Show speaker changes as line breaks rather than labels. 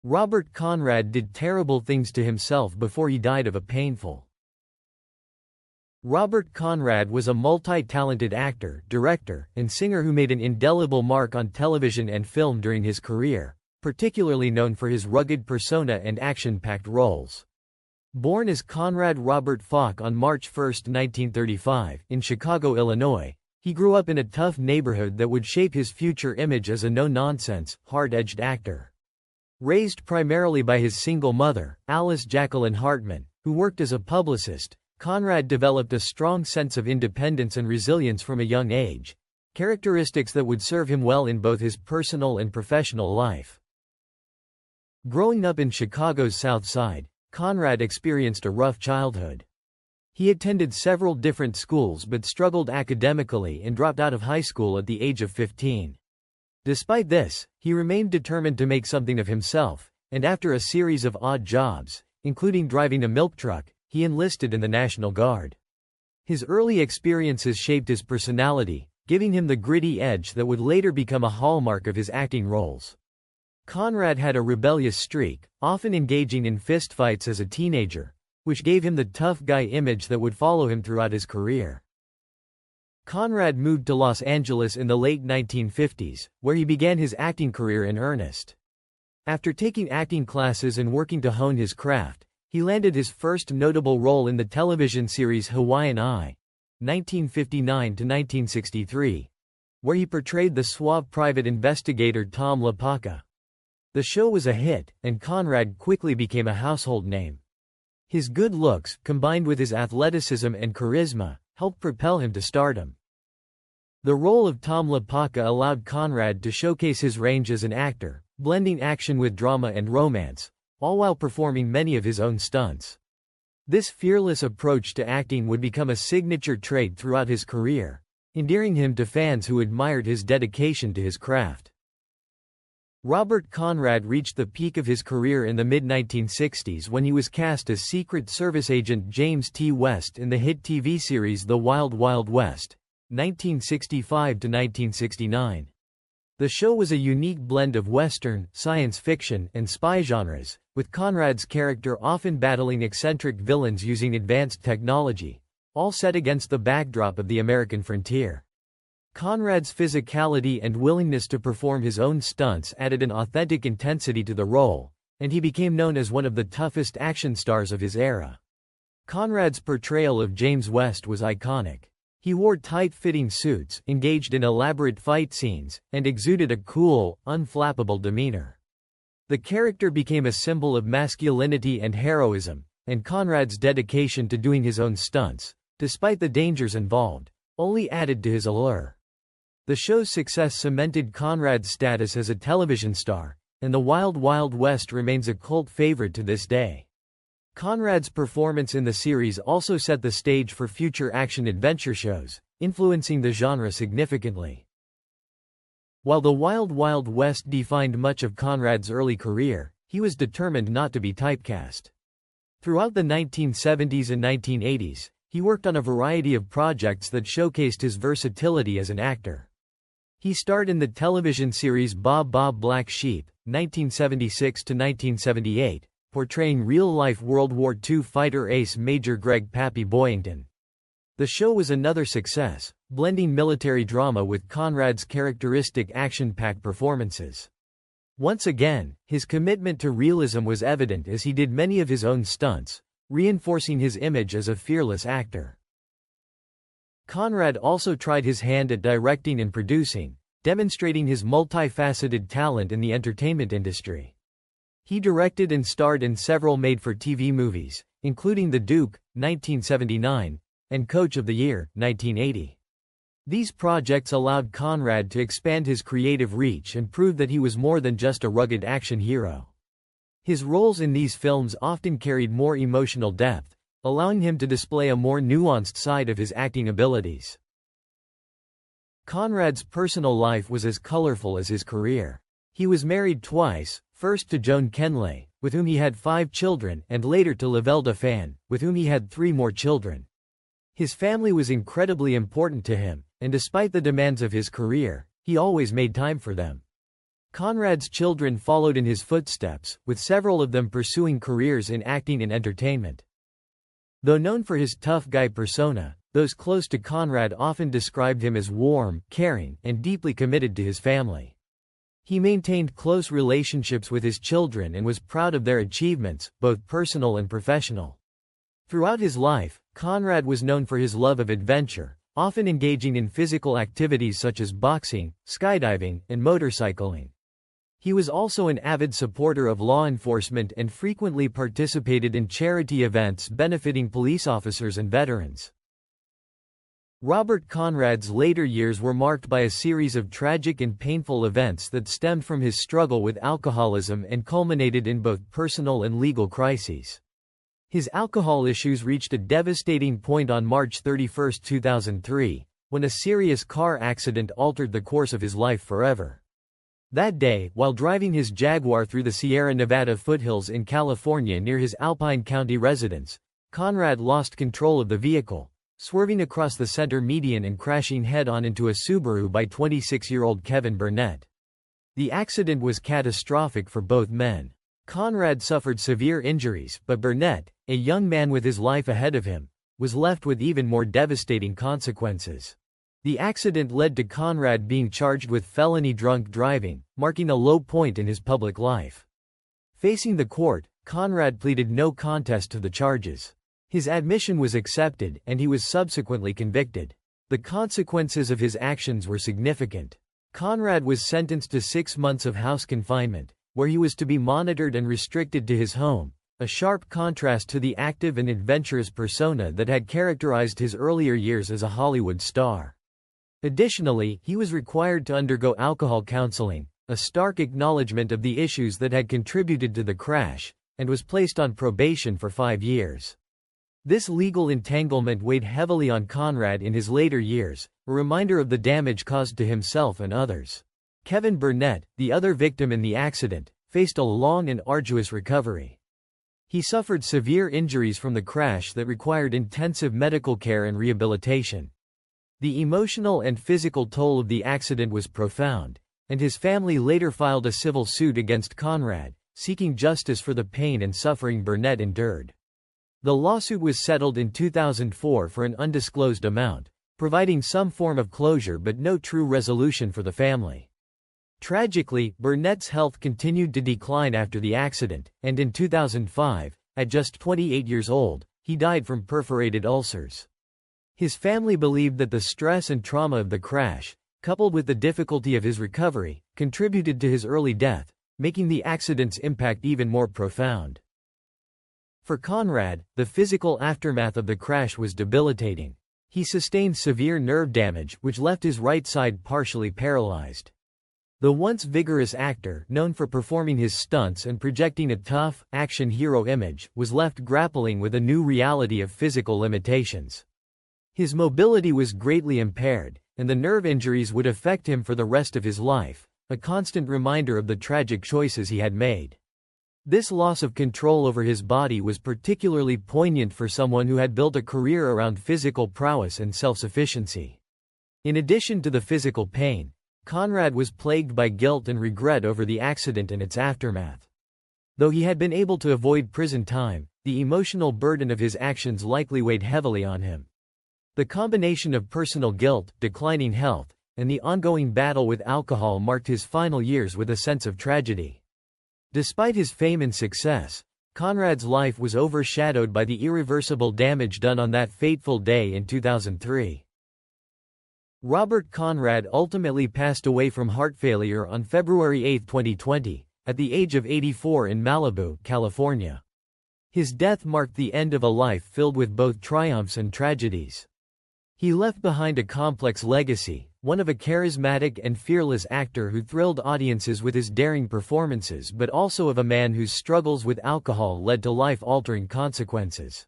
Robert Conrad did terrible things to himself before he died of a painful. Robert Conrad was a multi-talented actor, director, and singer who made an indelible mark on television and film during his career, particularly known for his rugged persona and action-packed roles. Born as Conrad Robert Falk on March 1, 1935, in Chicago, Illinois, he grew up in a tough neighborhood that would shape his future image as a no-nonsense, hard-edged actor. Raised primarily by his single mother, Alice Jacqueline Hartman, who worked as a publicist, Conrad developed a strong sense of independence and resilience from a young age, characteristics that would serve him well in both his personal and professional life. Growing up in Chicago's South Side, Conrad experienced a rough childhood. He attended several different schools but struggled academically and dropped out of high school at the age of 15. Despite this, he remained determined to make something of himself, and after a series of odd jobs, including driving a milk truck, he enlisted in the National Guard. His early experiences shaped his personality, giving him the gritty edge that would later become a hallmark of his acting roles. Conrad had a rebellious streak, often engaging in fistfights as a teenager, which gave him the tough guy image that would follow him throughout his career. Conrad moved to Los Angeles in the late 1950s, where he began his acting career in earnest. After taking acting classes and working to hone his craft, he landed his first notable role in the television series Hawaiian Eye, 1959–1963, where he portrayed the suave private investigator Tom LaPaca. The show was a hit, and Conrad quickly became a household name. His good looks, combined with his athleticism and charisma, helped propel him to stardom. The role of Tom LaPaca allowed Conrad to showcase his range as an actor, blending action with drama and romance, all while performing many of his own stunts. This fearless approach to acting would become a signature trait throughout his career, endearing him to fans who admired his dedication to his craft. Robert Conrad reached the peak of his career in the mid-1960s when he was cast as Secret Service agent James T. West in the hit TV series The Wild Wild West, 1965–1969. The show was a unique blend of Western, science fiction, and spy genres, with Conrad's character often battling eccentric villains using advanced technology, all set against the backdrop of the American frontier. Conrad's physicality and willingness to perform his own stunts added an authentic intensity to the role, and he became known as one of the toughest action stars of his era. Conrad's portrayal of James West was iconic. He wore tight-fitting suits, engaged in elaborate fight scenes, and exuded a cool, unflappable demeanor. The character became a symbol of masculinity and heroism, and Conrad's dedication to doing his own stunts, despite the dangers involved, only added to his allure. The show's success cemented Conrad's status as a television star, and The Wild Wild West remains a cult favorite to this day. Conrad's performance in the series also set the stage for future action-adventure shows, influencing the genre significantly. While The Wild Wild West defined much of Conrad's early career, he was determined not to be typecast. Throughout the 1970s and 1980s, he worked on a variety of projects that showcased his versatility as an actor. He starred in the television series Bob Bob Black Sheep, 1976–1978, portraying real-life World War II fighter ace Major Greg Pappy Boyington. The show was another success, blending military drama with Conrad's characteristic action-packed performances. Once again, his commitment to realism was evident as he did many of his own stunts, reinforcing his image as a fearless actor. Conrad also tried his hand at directing and producing, demonstrating his multifaceted talent in the entertainment industry. He directed and starred in several made-for-TV movies, including The Duke, 1979, and Coach of the Year, 1980. These projects allowed Conrad to expand his creative reach and prove that he was more than just a rugged action hero. His roles in these films often carried more emotional depth, allowing him to display a more nuanced side of his acting abilities. Conrad's personal life was as colorful as his career. He was married twice, first to Joan Kenley, with whom he had 5 children, and later to Lavelda Fan, with whom he had 3 more children. His family was incredibly important to him, and despite the demands of his career, he always made time for them. Conrad's children followed in his footsteps, with several of them pursuing careers in acting and entertainment. Though known for his tough guy persona, those close to Conrad often described him as warm, caring, and deeply committed to his family. He maintained close relationships with his children and was proud of their achievements, both personal and professional. Throughout his life, Conrad was known for his love of adventure, often engaging in physical activities such as boxing, skydiving, and motorcycling. He was also an avid supporter of law enforcement and frequently participated in charity events benefiting police officers and veterans. Robert Conrad's later years were marked by a series of tragic and painful events that stemmed from his struggle with alcoholism and culminated in both personal and legal crises. His alcohol issues reached a devastating point on March 31, 2003, when a serious car accident altered the course of his life forever. That day, while driving his Jaguar through the Sierra Nevada foothills in California near his Alpine County residence, Conrad lost control of the vehicle, swerving across the center median and crashing head-on into a Subaru by 26-year-old Kevin Burnett. The accident was catastrophic for both men. Conrad suffered severe injuries, but Burnett, a young man with his life ahead of him, was left with even more devastating consequences. The accident led to Conrad being charged with felony drunk driving, marking a low point in his public life. Facing the court, Conrad pleaded no contest to the charges. His admission was accepted, and he was subsequently convicted. The consequences of his actions were significant. Conrad was sentenced to 6 months of house confinement, where he was to be monitored and restricted to his home, a sharp contrast to the active and adventurous persona that had characterized his earlier years as a Hollywood star. Additionally, he was required to undergo alcohol counseling, a stark acknowledgement of the issues that had contributed to the crash, and was placed on probation for 5 years. This legal entanglement weighed heavily on Conrad in his later years, a reminder of the damage caused to himself and others. Kevin Burnett, the other victim in the accident, faced a long and arduous recovery. He suffered severe injuries from the crash that required intensive medical care and rehabilitation. The emotional and physical toll of the accident was profound, and his family later filed a civil suit against Conrad, seeking justice for the pain and suffering Burnett endured. The lawsuit was settled in 2004 for an undisclosed amount, providing some form of closure but no true resolution for the family. Tragically, Burnett's health continued to decline after the accident, and in 2005, at just 28 years old, he died from perforated ulcers. His family believed that the stress and trauma of the crash, coupled with the difficulty of his recovery, contributed to his early death, making the accident's impact even more profound. For Conrad, the physical aftermath of the crash was debilitating. He sustained severe nerve damage, which left his right side partially paralyzed. The once vigorous actor, known for performing his stunts and projecting a tough, action hero image, was left grappling with a new reality of physical limitations. His mobility was greatly impaired, and the nerve injuries would affect him for the rest of his life, a constant reminder of the tragic choices he had made. This loss of control over his body was particularly poignant for someone who had built a career around physical prowess and self-sufficiency. In addition to the physical pain, Conrad was plagued by guilt and regret over the accident and its aftermath. Though he had been able to avoid prison time, the emotional burden of his actions likely weighed heavily on him. The combination of personal guilt, declining health, and the ongoing battle with alcohol marked his final years with a sense of tragedy. Despite his fame and success, Conrad's life was overshadowed by the irreversible damage done on that fateful day in 2003. Robert Conrad ultimately passed away from heart failure on February 8, 2020, at the age of 84 in Malibu, California. His death marked the end of a life filled with both triumphs and tragedies. He left behind a complex legacy, one of a charismatic and fearless actor who thrilled audiences with his daring performances, but also of a man whose struggles with alcohol led to life-altering consequences.